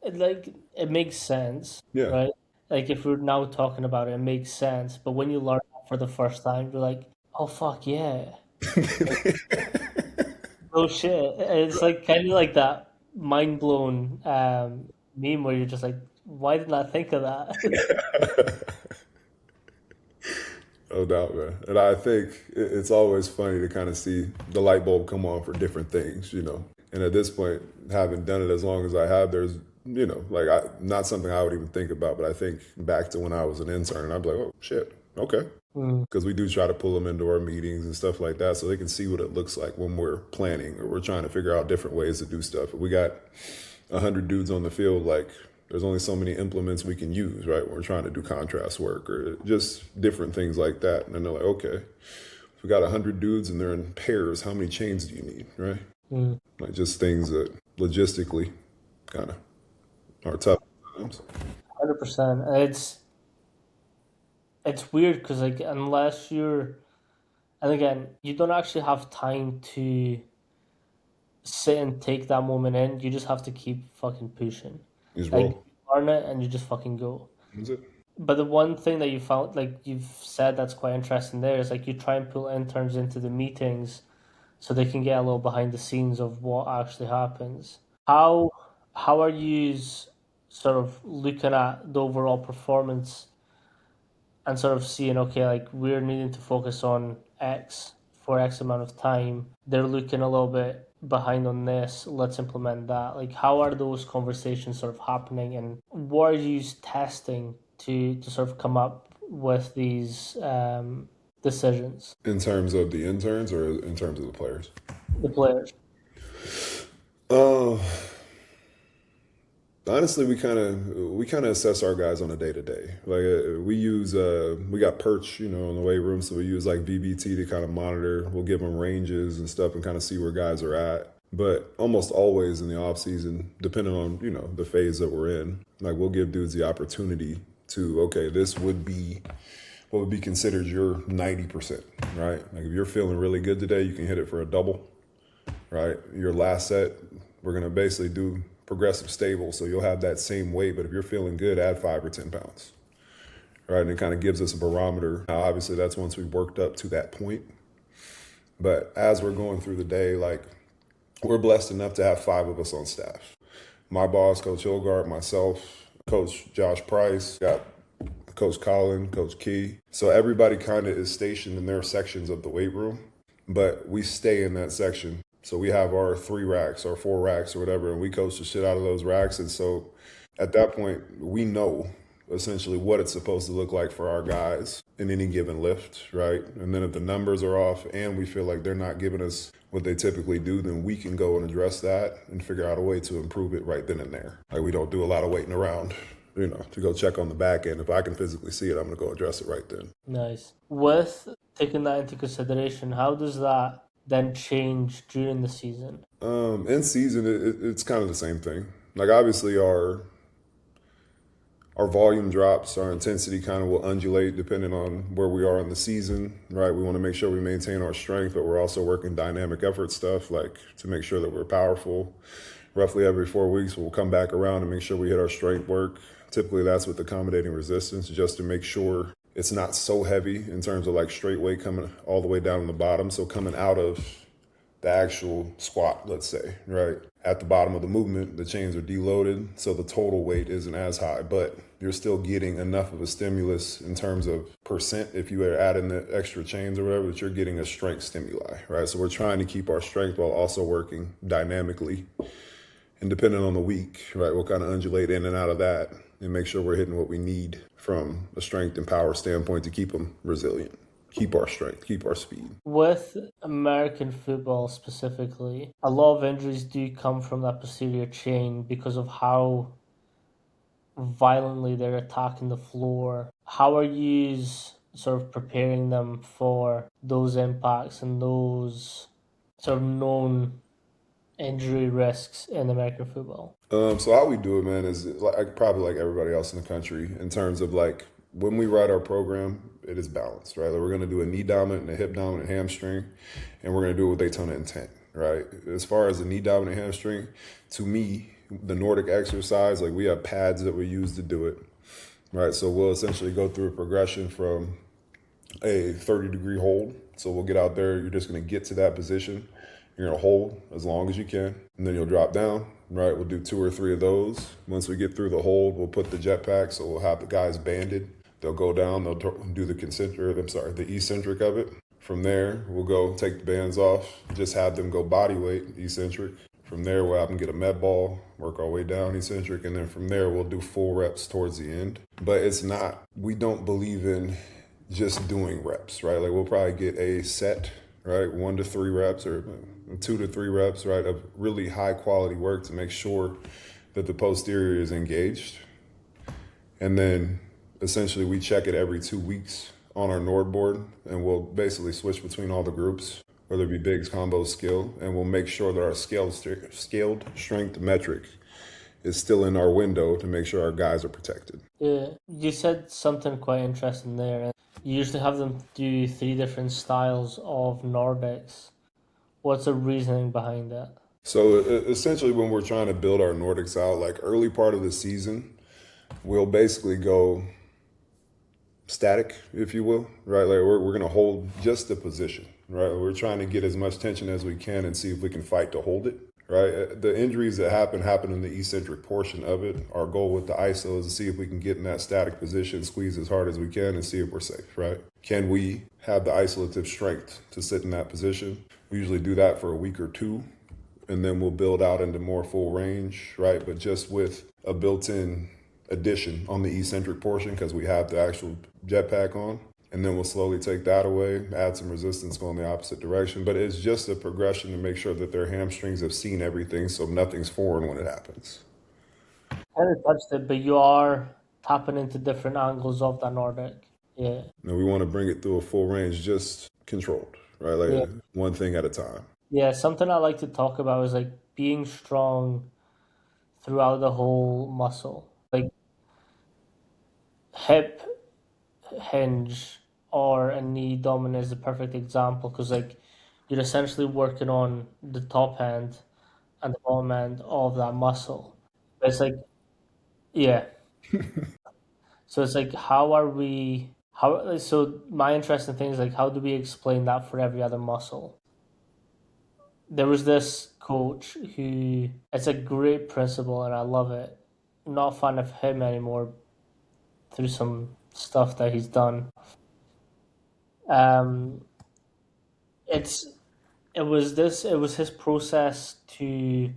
it makes sense, Yeah. right? Like if we're now talking about it, it makes sense. But when you learn that for the first time, you're like, oh fuck yeah, oh shit. It's like kind of like that mind blown meme where you're just like, why didn't I think of that? No doubt, man. And I think it's always funny to kind of see the light bulb come on for different things, you know. And at this point, having done it as long as I have, there's, you know, like not something I would even think about, but I think back to when I was an intern, and I'd be like, oh shit, okay. Mm, Because we do try to pull them into our meetings and stuff like that, so they can see what it looks like when we're planning or we're trying to figure out different ways to do stuff. If we got 100 dudes on the field, like there's only so many implements we can use, right? When we're trying to do contrast work or just different things like that. And then they're like, okay, if we got 100 dudes and they're in pairs, how many chains do you need, right? mm, Like just things that logistically kind of are tough sometimes. 100%. And it's weird because like unless you're, and again, you don't actually have time to sit and take that moment in. You just have to keep fucking pushing. Just Like roll. you learn it and you just fucking go. That's it. But the one thing that you found, like you've said, that's quite interesting there is like you try and pull interns into the meetings so they can get a little behind the scenes of what actually happens. How how are you sort of looking at the overall performance and sort of seeing, okay, like we're needing to focus on X for X amount of time. They're looking a little bit behind on this. Let's implement that. Like, how are those conversations sort of happening, and what are you testing to sort of come up with these decisions? In terms of the interns or in terms of the players? The players. Uh, Honestly, we kind of assess our guys on a day to day. Like we use we got perch, you know, in the weight room, so we use like VBT to kind of monitor. We'll give them ranges and stuff and kind of see where guys are at. But almost always in the off season, depending on the phase that we're in, like we'll give dudes the opportunity to, okay, this would be what would be considered your 90%, right? Like if you're feeling really good today, you can hit it for a double, right? Your last set, we're going to basically do progressive stable. So you'll have that same weight, but if you're feeling good, add 5 or 10 pounds, right? And it kind of gives us a barometer. Now, obviously, that's once we've worked up to that point. But as we're going through the day, like we're blessed enough to have 5 of us on staff. My boss, Coach Hilgard, myself, Coach Josh Price, got Coach Colin, Coach Key. So everybody kind of is stationed in their sections of the weight room, but we stay in that section. So we have our 3 racks or 4 racks or whatever, and we coach the shit out of those racks. And so at that point, we know essentially what it's supposed to look like for our guys in any given lift, right? And then if the numbers are off and we feel like they're not giving us what they typically do, then we can go and address that and figure out a way to improve it right then and there. Like we don't do a lot of waiting around, to go check on the back end. If I can physically see it, I'm going to go address it right then. Nice. With taking that into consideration, how does that then change during the season? In season, it's kind of the same thing. Like obviously our volume drops, our intensity kind of will undulate depending on where we are in the season, right? We want to make sure we maintain our strength, but we're also working dynamic effort stuff, like to make sure that we're powerful. Roughly every 4 weeks, we'll come back around and make sure we hit our strength work. Typically, that's with accommodating resistance, just to make sure it's not so heavy in terms of like straight weight coming all the way down to the bottom. So coming out of the actual squat, let's say, right? At the bottom of the movement, the chains are deloaded, so the total weight isn't as high, but you're still getting enough of a stimulus in terms of percent if you are adding the extra chains or whatever, that you're getting a strength stimuli, right? So we're trying to keep our strength while also working dynamically. And depending on the week, right, we'll kind of undulate in and out of that and make sure we're hitting what we need from a strength and power standpoint to keep them resilient, keep our strength, keep our speed. With American football specifically, a lot of injuries do come from that posterior chain because of how violently they're attacking the floor. How are you sort of preparing them for those impacts and those sort of known injury risks in American football? So how we do it, man, is like probably like everybody else in the country in terms of like when we write our program, it is balanced, right? Like we're going to do a knee dominant and a hip dominant hamstring, and we're going to do it with Daytona intent, right? As far as the knee dominant hamstring, to me, the Nordic exercise, like we have pads that we use to do it, right? So we'll essentially go through a progression from a 30-degree hold. So we'll get out there. You're just going to get to that position. You're going to hold as long as you can, and then you'll drop down, right? We'll do 2 or 3 of those. Once we get through the hold, we'll put the jetpack. So we'll have the guys banded. They'll go down. They'll do the the eccentric of it. From there, we'll go take the bands off, just have them go body weight, eccentric. From there, we'll have them get a med ball, work our way down eccentric, and then from there, we'll do full reps towards the end. But it's not, we don't believe in just doing reps, right? Like we'll probably get a set, right? 1 to 3 reps or 2 to 3 reps, right? Of really high quality work to make sure that the posterior is engaged. And then essentially we check it every 2 weeks on our Nord board, and we'll basically switch between all the groups, whether it be bigs, combos, skill, and we'll make sure that our scaled strength metric is still in our window to make sure our guys are protected. Yeah, you said something quite interesting there. You usually have them do 3 different styles of Nordics. What's the reasoning behind that? So essentially when we're trying to build our Nordics out, like early part of the season, we'll basically go static, if you will, right? Like we're going to hold just the position, right? We're trying to get as much tension as we can and see if we can fight to hold it, right? The injuries that happen in the eccentric portion of it. Our goal with the ISO is to see if we can get in that static position, squeeze as hard as we can, and see if we're safe, right? Can we have the isolative strength to sit in that position? We usually do that for a week or 2, and then we'll build out into more full range, right? But just with a built-in addition on the eccentric portion because we have the actual jetpack on, and then we'll slowly take that away, add some resistance, go in the opposite direction. But it's just a progression to make sure that their hamstrings have seen everything, so nothing's foreign when it happens. Kind of touched it, but you are tapping into different angles of that Nordic. Yeah. And we want to bring it through a full range, just controlled, right? Like one thing at a time. Yeah, something I like to talk about is like being strong throughout the whole muscle. Like hip hinge or a knee dominant is a perfect example because like you're essentially working on the top end and the bottom end of that muscle. It's like, yeah. So it's like, so my interesting thing is like, how do we explain that for every other muscle? There was this coach who, it's a great principle and I love it. Not a fan of him anymore through some stuff that he's done. Um, it's it was his process to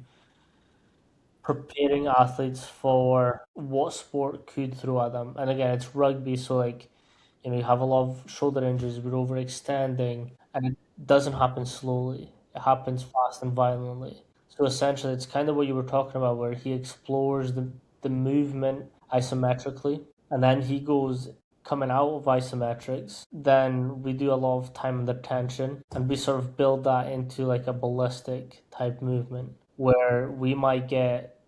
preparing athletes for what sport could throw at them. And again, it's rugby, so like you have a lot of shoulder injuries, we're overextending, and it doesn't happen slowly. It happens fast and violently. So essentially, it's kind of what you were talking about, where he explores the movement isometrically, and then he goes coming out of isometrics. Then we do a lot of time under tension, and we sort of build that into like a ballistic type movement, where we might get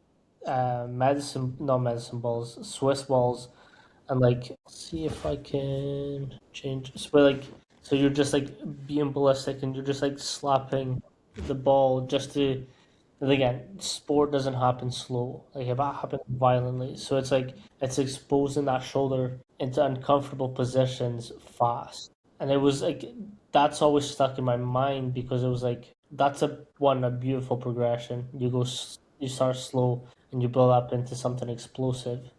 not medicine balls, Swiss balls, and like see if I can change. So you're just like being ballistic, and you're just like slapping the ball just to. And again, sport doesn't happen slow. Like it happens violently. So it's like it's exposing that shoulder into uncomfortable positions fast. And it was like that's always stuck in my mind because it was like that's a beautiful progression. You start slow and you build up into something explosive.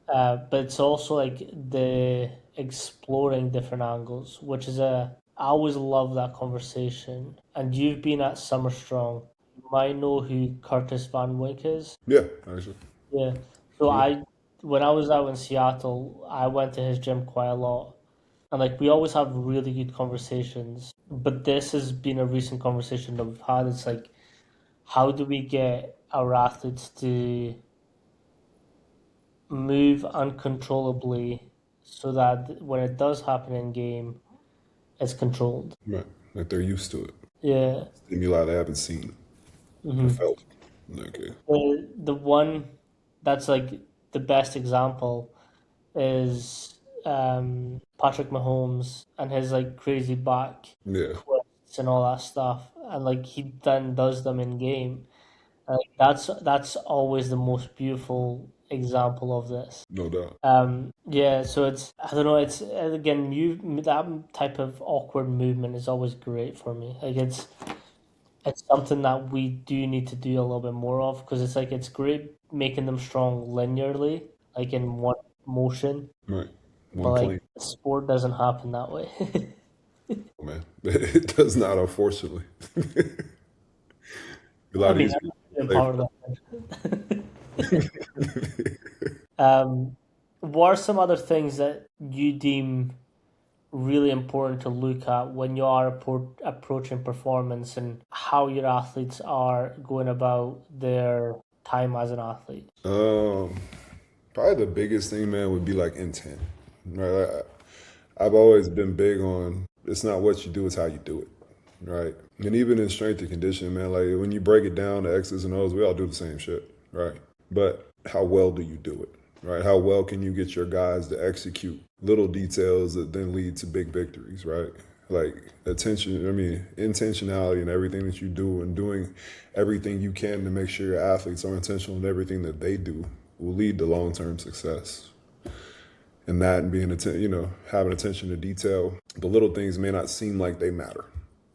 But it's also like the exploring different angles, which is I always love that conversation. And you've been at Summer Strong. You might know who Curtis Van Wyk is. Yeah, actually. Yeah. So Yeah. when I was out in Seattle, I went to his gym quite a lot. And like we always have really good conversations. But this has been a recent conversation that we've had. It's like, how do we get our athletes to move uncontrollably so that when it does happen in game, it's controlled. Right. Like they're used to it. Yeah. Stimuli they haven't seen or felt. Okay. The one that's like the best example is Patrick Mahomes and his like crazy back Yeah. twists and all that stuff. And like he then does them in game. That's always the most beautiful example of this. No doubt. Yeah, so it's I don't know, it's again that type of awkward movement is always great for me. Like it's something that we do need to do a little bit more of because it's like it's great making them strong linearly, like in one motion, Right. but One like plane, sport doesn't happen that way. man. It does not, unfortunately. A I lot mean, easier I'm to say power lifting. What are some other things that you deem really important to look at when you are approaching performance and how your athletes are going about their time as an athlete? um, probably the biggest thing, man, would be like intent. Right? I've always been big on it's not what you do, it's how you do it. Right? And even in strength and conditioning, man, like when you break it down to X's and O's, we all do the same shit, right? But how well do you do it? Right? How well can you get your guys to execute little details that then lead to big victories, right? Like intentionality in everything that you do and doing everything you can to make sure your athletes are intentional in everything that they do will lead to long-term success. And that and being, having attention to detail. The little things may not seem like they matter,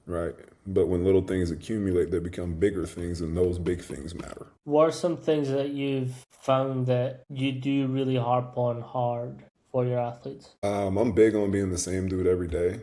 right? But when little things accumulate, they become bigger things, and those big things matter. What are some things that you've found that you do really harp on hard for your athletes? I'm big on being the same dude every day.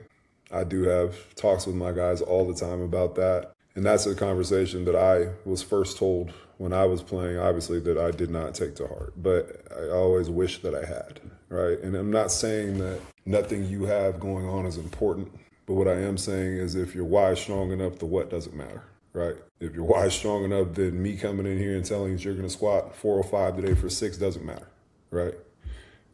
I do have talks with my guys all the time about that. And that's a conversation that I was first told when I was playing, obviously, that I did not take to heart. But I always wish that I had, right? And I'm not saying that nothing you have going on is important. But what I am saying is if your why is strong enough, the what doesn't matter, right? If your why is strong enough, then me coming in here and telling you you're going to squat 405 today for 6 doesn't matter, right?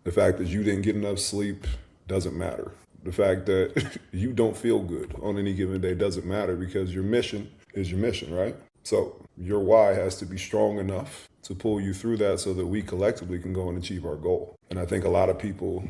The fact that you didn't get enough sleep doesn't matter. The fact that you don't feel good on any given day doesn't matter because your mission is your mission, right? So your why has to be strong enough to pull you through that so that we collectively can go and achieve our goal. And I think a lot of people,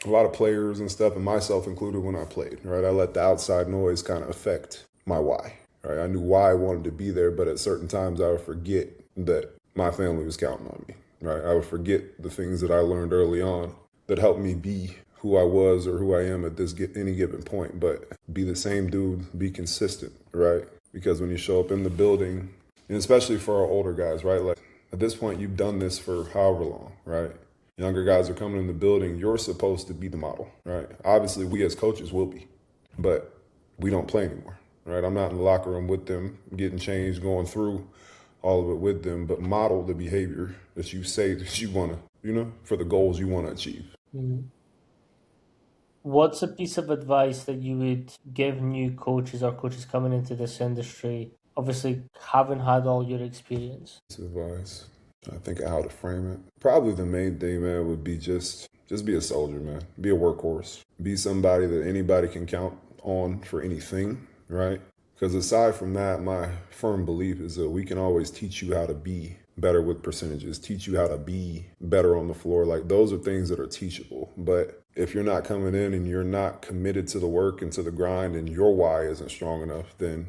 a lot of players and stuff, and myself included when I played, right? I let the outside noise kind of affect my why, right? I knew why I wanted to be there, but at certain times I would forget that my family was counting on me, right? I would forget the things that I learned early on that helped me be who I was or who I am at any given point, but be the same dude, be consistent, right? Because when you show up in the building, and especially for our older guys, right? Like at this point, you've done this for however long, right? Younger guys are coming in the building, you're supposed to be the model, right? Obviously, we as coaches will be, but we don't play anymore, right? I'm not in the locker room with them, getting changed, going through all of it with them, but model the behavior that you say that you want to, for the goals you want to achieve. Mm. What's a piece of advice that you would give new coaches or coaches coming into this industry? Obviously, haven't had all your experience. Advice. I think how to frame it. Probably the main thing, man, would be just be a soldier, man. Be a workhorse. Be somebody that anybody can count on for anything, right? Because aside from that, my firm belief is that we can always teach you how to be better with percentages, teach you how to be better on the floor. Like those are things that are teachable. But if you're not coming in and you're not committed to the work and to the grind and your why isn't strong enough, then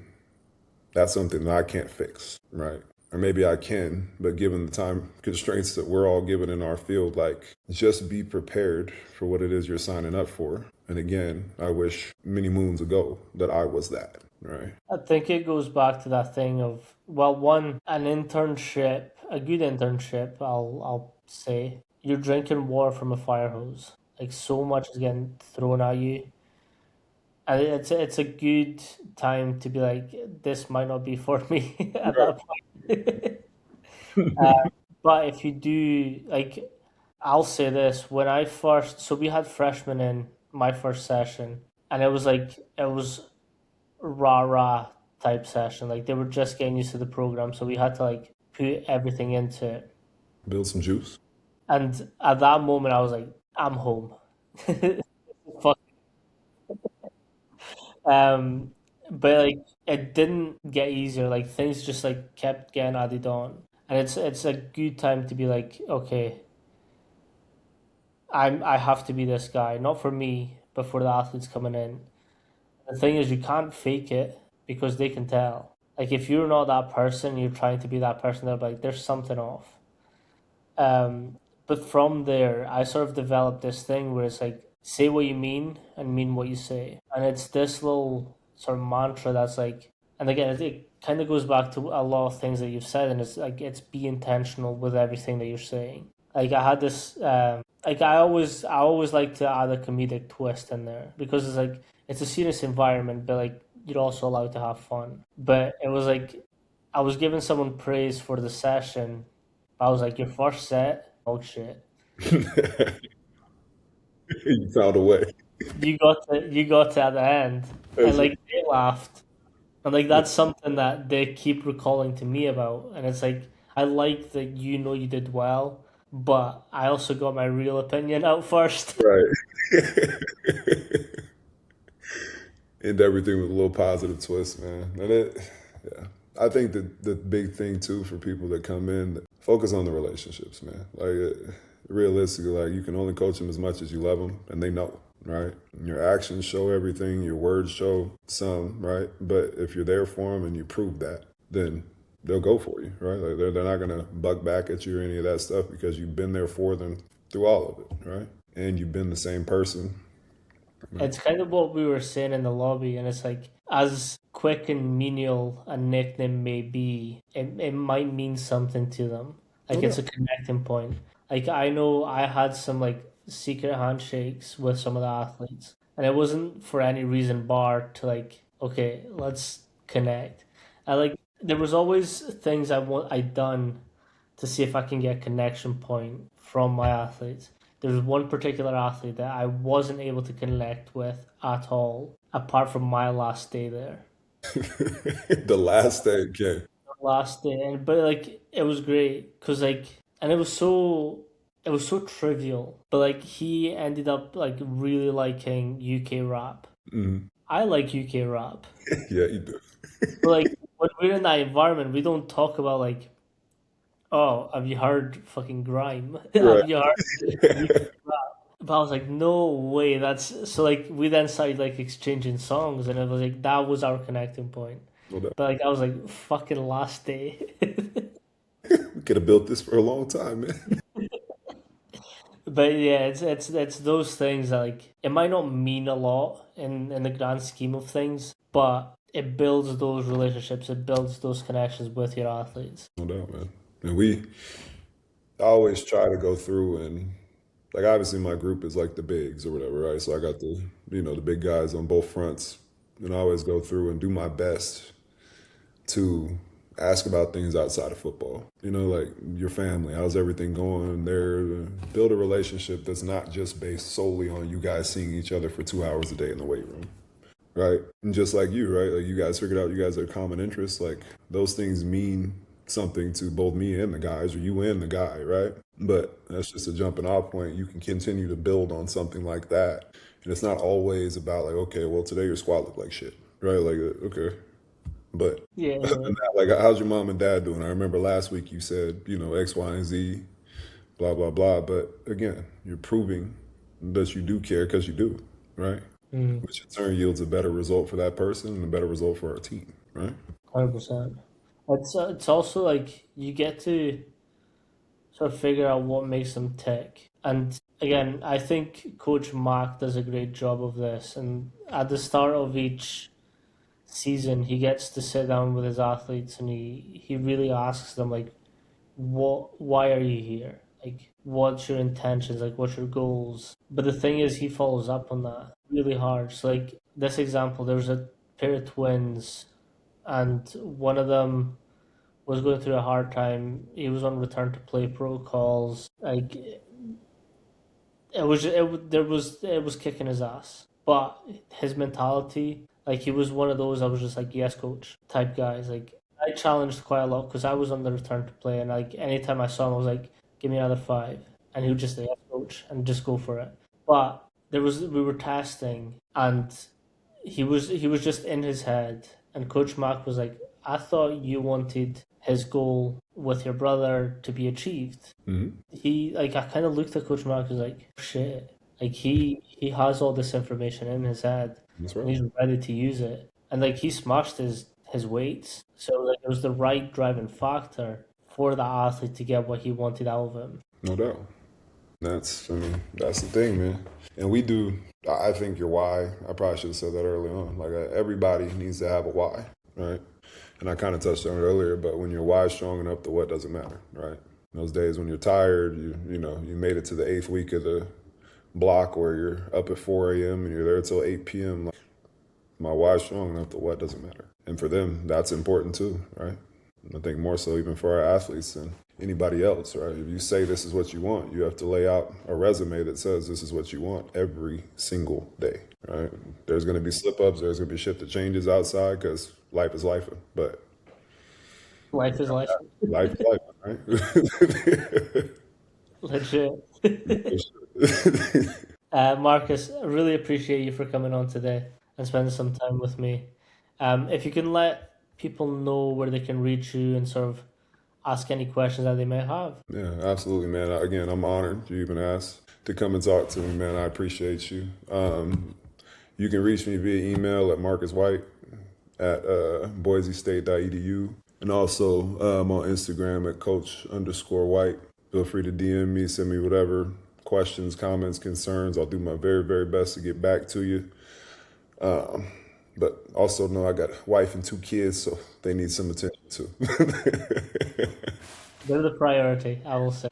that's something that I can't fix, right? Or maybe I can, but given the time constraints that we're all given in our field, like just be prepared for what it is you're signing up for. And again, I wish many moons ago that I was that, right? I think it goes back to that thing of, well, one, an internship, a good internship, I'll say, you're drinking water from a fire hose. Like so much is getting thrown at you. And it's a good time to be like, this might not be for me at that point. But if you do, like, I'll say this, when I first, so we had freshmen in my first session, and it was rah rah type session. Like they were just getting used to the program, so we had to like put everything into it. Build some juice. And at that moment, I was like, I'm home. Fuck. Um, but like it didn't get easier. Like things just like kept getting added on, and it's a good time to be like, okay, I have to be this guy, not for me, but for the athletes coming in. The thing is, you can't fake it because they can tell. Like if you're not that person, you're trying to be that person. They're like, there's something off. But from there, I sort of developed this thing where it's like, say what you mean and mean what you say. And it's this little sort of mantra that's like, and again, it kind of goes back to a lot of things that you've said, and it's like, it's be intentional with everything that you're saying. Like I had this, like I always like to add a comedic twist in there because it's like, it's a serious environment, but like, you're also allowed to have fun. But it was like, I was giving someone praise for the session. I was like, your first set, oh shit. You found a way. You got to at the end. And That's like they laughed. And like that's something that they keep recalling to me about. And it's like I like that you know you did well, but I also got my real opinion out first. right. End everything with a little positive twist, man. And yeah. I think that the big thing too for people that come in, focus on the relationships, man. Realistically, like you can only coach them as much as you love them, and they know, right? Your actions show everything, your words show some, right? But if you're there for them and you prove that, then they'll go for you, right? Like they're not gonna buck back at you or any of that stuff because you've been there for them through all of it, right? And you've been the same person. Right? It's kind of what we were saying in the lobby, and it's like as quick and menial a nickname may be, it might mean something to them. No Like it's doubt. a connecting point. Like I know I had some like secret handshakes with some of the athletes, and it wasn't for any reason bar to like, okay, let's connect. I like there was always things I'd done to see if I can get a connection point from my athletes. There's one particular athlete that I wasn't able to connect with at all, apart from my last day there. The last day, okay. Last day, and but like it was great because like, and it was so trivial, but like he ended up like really liking UK rap. Mhm. I like UK rap, Yeah, you do. but like when we're in that environment, we don't talk about like, oh, have you heard fucking grime? Right. Have you heard UK rap? But I was like, no way. That's so like we then started like exchanging songs, and it was like that was our connecting point. No doubt. But like I was like, fucking last day. We could have built this for a long time, man. But yeah, it's those things that like it might not mean a lot in the grand scheme of things, but it builds those relationships, it builds those connections with your athletes. No doubt, man. And we always try to go through and like obviously my group is like the bigs or whatever, right? So I got the big guys on both fronts, and I always go through and do my best to ask about things outside of football. Like your family, how's everything going there? Build a relationship that's not just based solely on you guys seeing each other for 2 hours a day in the weight room, right? And just like you, right? Like you guys figured out you guys have common interests. Like those things mean something to both me and the guys, or you and the guy, right? But that's just a jumping off point. You can continue to build on something like that. And it's not always about like, okay, well, today your squat looked like shit, right? Like, okay. But Yeah, other than that, like, how's your mom and dad doing? I remember last week you said, X, Y, and Z, blah, blah, blah. But again, you're proving that you do care because you do, right? mm, Which in turn yields a better result for that person and a better result for our team, right? 100%. It's also like you get to sort of figure out what makes them tick. And again, I think Coach Mark does a great job of this. And at the start of each season, he gets to sit down with his athletes and he really asks them like, why are you here? Like, what's your intentions? Like, what's your goals? But the thing is, he follows up on that really hard. So, like, this example, there was a pair of twins, and one of them was going through a hard time. He was on return to play protocols. Like, it was kicking his ass. But his mentality, like, he was one of those I was just like, yes, coach type guys. Like, I challenged quite a lot because I was on the return to play, and like anytime I saw him, I was like, "Give me another five," and he would just say, "Yes, coach," and just go for it. But we were testing, and he was just in his head, and Coach Mack was like, "I thought you wanted his goal with your brother to be achieved." Hmm. He like I kind of looked at Coach Mack and was like, "Shit." Like he has all this information in his head That's and right. he's ready to use it. And like he smashed his his weight. So like it was the right driving factor for the athlete to get what he wanted out of him. No doubt. That's the thing, man. And we do, I think your why, I probably should have said that early on. Like everybody needs to have a why, right? And I kind of touched on it earlier, but when your why is strong enough, the what doesn't matter, right? Those days when you're tired, you made it to the 8th week of the block where you're up at 4 a.m. and you're there till 8 p.m. Like, my why is strong enough, the what doesn't matter. And for them, that's important too, right? I think more so even for our athletes than anybody else, right? If you say this is what you want, you have to lay out a resume that says this is what you want every single day, right? There's going to be slip-ups. There's going to be shit that changes outside because life is life, but Life is life. life is life, right? Legit. Marcus, I really appreciate you for coming on today and spending some time with me. If you can let people know where they can reach you and sort of ask any questions that they may have. Yeah, absolutely, man. Again, I'm honored you even asked to come and talk to me, man. I appreciate you. You can reach me via email at Marques White at boisestate.edu. And also I'm on Instagram at coach_white. Feel free to DM me, send me whatever questions, comments, concerns. I'll do my very, very best to get back to you. But also know I got a wife and 2 kids, so they need some attention too. They're the priority, I will say.